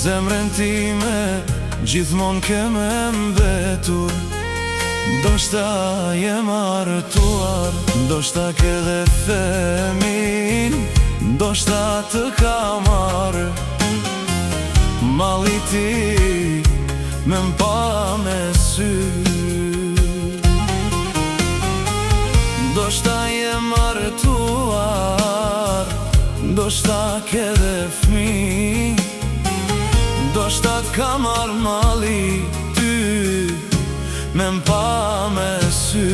zemrën time gjithmon keme mbetur. Ndoshta jem artuar, ndoshta ke dhe themin, ndoshta të ka marrë malli ti me mpa me sy. Ndoshta jem artuar, ndoshta ke dhe fmi, ndoshta ka marrë malli ty me mpa me sy.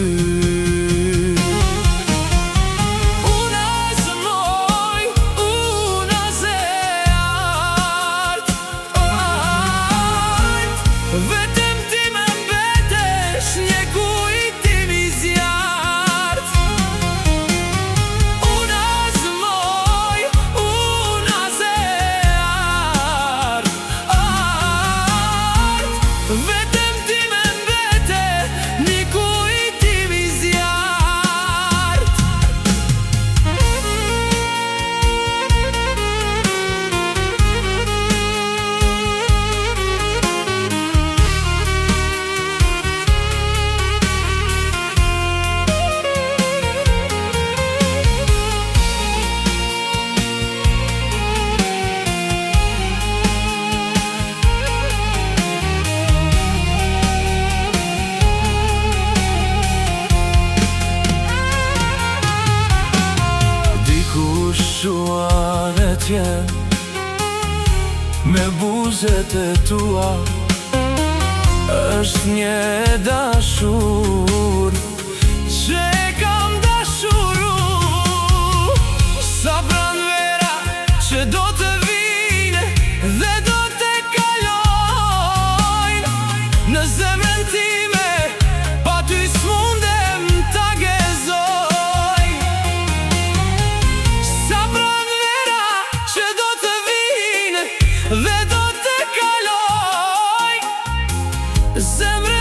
Vetëm ti me mbetesh një kujtim i zjarrt. Una zmoj, una zeart. Vetëm ti me mbete një kujtim i zjarrt. Shuan e tjen me buzet e tua, është një dashur Që e kam dashuru, sa pranvera që do të vine dhe do të kalojnë. Në zemrën time pa ty s'mundem ta gëzoj. Sa pranvera që do të vine dhe do të kalojnë. Zemrën